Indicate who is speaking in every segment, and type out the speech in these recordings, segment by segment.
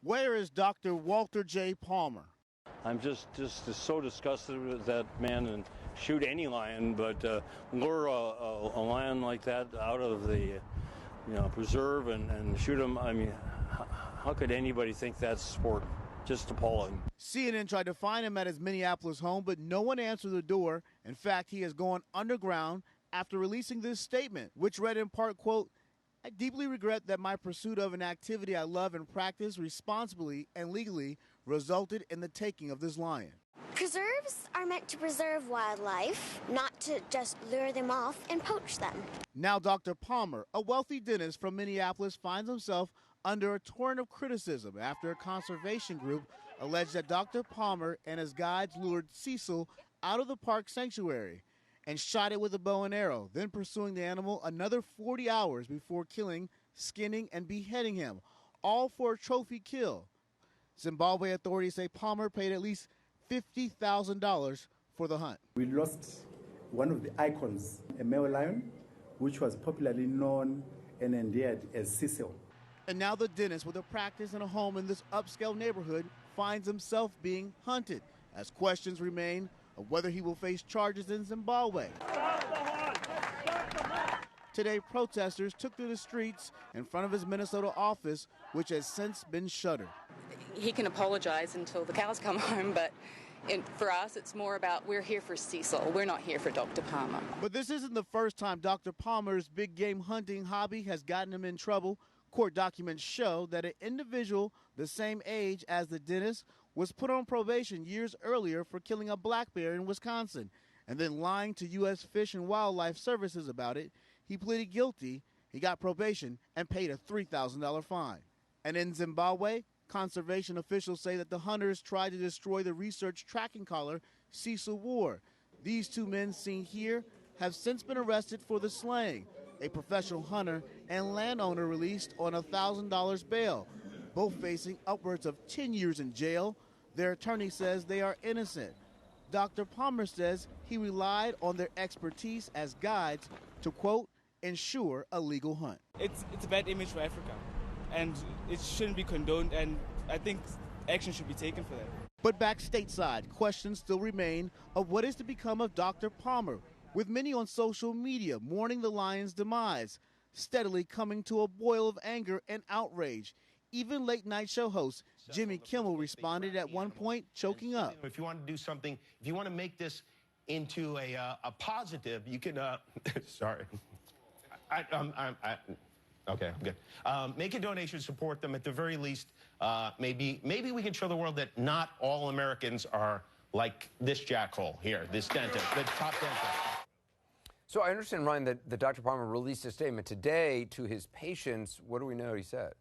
Speaker 1: Where is Dr. Walter J. Palmer?
Speaker 2: I'm just so disgusted with that man, and shoot any lion, but lure a lion like that out of the preserve and shoot him. I mean, how could anybody think that's sport? Just appalling.
Speaker 1: CNN tried to find him at his Minneapolis home, but no one answered the door. In fact, he has gone underground after releasing this statement, which read in part, quote, "I deeply regret that my pursuit of an activity I love and practice responsibly and legally resulted in the taking of this lion."
Speaker 3: Preserves are meant to preserve wildlife, not to just lure them off and poach them.
Speaker 1: Now Dr. Palmer, a wealthy dentist from Minneapolis, finds himself under a torrent of criticism after a conservation group alleged that Dr. Palmer and his guides lured Cecil out of the park sanctuary and shot it with a bow and arrow, then pursuing the animal another 40 hours before killing, skinning, and beheading him, all for a trophy kill. Zimbabwe authorities say Palmer paid at least $50,000 for the hunt.
Speaker 4: We lost one of the icons, a male lion, which was popularly known and endeared as Cecil.
Speaker 1: And now the dentist, with a practice and a home in this upscale neighborhood, finds himself being hunted, as questions remain of whether he will face charges in Zimbabwe. Today, protesters took to the streets in front of his Minnesota office, which has since been shuttered.
Speaker 5: He can apologize until the cows come home, but for us, it's more about we're here for Cecil. We're not here for Dr. Palmer.
Speaker 1: But this isn't the first time Dr. Palmer's big game hunting hobby has gotten him in trouble. Court documents show that an individual the same age as the dentist was put on probation years earlier for killing a black bear in Wisconsin and then lying to U.S. Fish and Wildlife Services about it. He pleaded guilty, he got probation, and paid a $3,000 fine. And in Zimbabwe, conservation officials say that the hunters tried to destroy the research tracking collar Cecil wore. These two men seen here have since been arrested for the slaying. A professional hunter and landowner released on $1,000 bail, both facing upwards of 10 years in jail. Their attorney says they are innocent. Dr. Palmer says he relied on their expertise as guides to, quote, ensure a legal hunt.
Speaker 6: It's a bad image for Africa, and it shouldn't be condoned, and I think action should be taken for that.
Speaker 1: But back stateside, questions still remain of what is to become of Dr. Palmer, with many on social media mourning the lion's demise, steadily coming to a boil of anger and outrage. Even late-night show host Jimmy Kimmel responded at one point, choking up.
Speaker 7: If you want to do something, if you want to make this into a positive, you can, sorry. Okay, I'm good. Make a donation, support them at the very least. Maybe we can show the world that not all Americans are like this jackhole here, this dentist, the top dentist.
Speaker 8: So I understand, Ryan, that Dr. Palmer released a statement today to his patients. What do we know he said?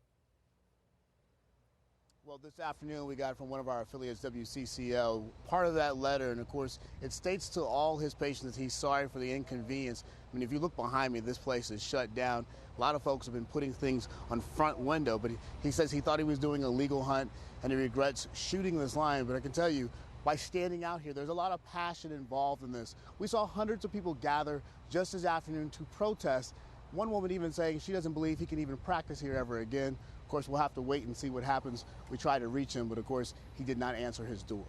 Speaker 1: Well, this afternoon we got from one of our affiliates, WCCL, part of that letter, and of course it states to all his patients that he's sorry for the inconvenience. I mean, if you look behind me, this place is shut down. A lot of folks have been putting things on front window, but he says he thought he was doing a legal hunt and he regrets shooting this lion. But I can tell you, by standing out here, there's a lot of passion involved in this. We saw hundreds of people gather just this afternoon to protest. One woman even saying she doesn't believe he can even practice here ever again. Of course, we'll have to wait and see what happens. We tried to reach him, but of course, he did not answer his door.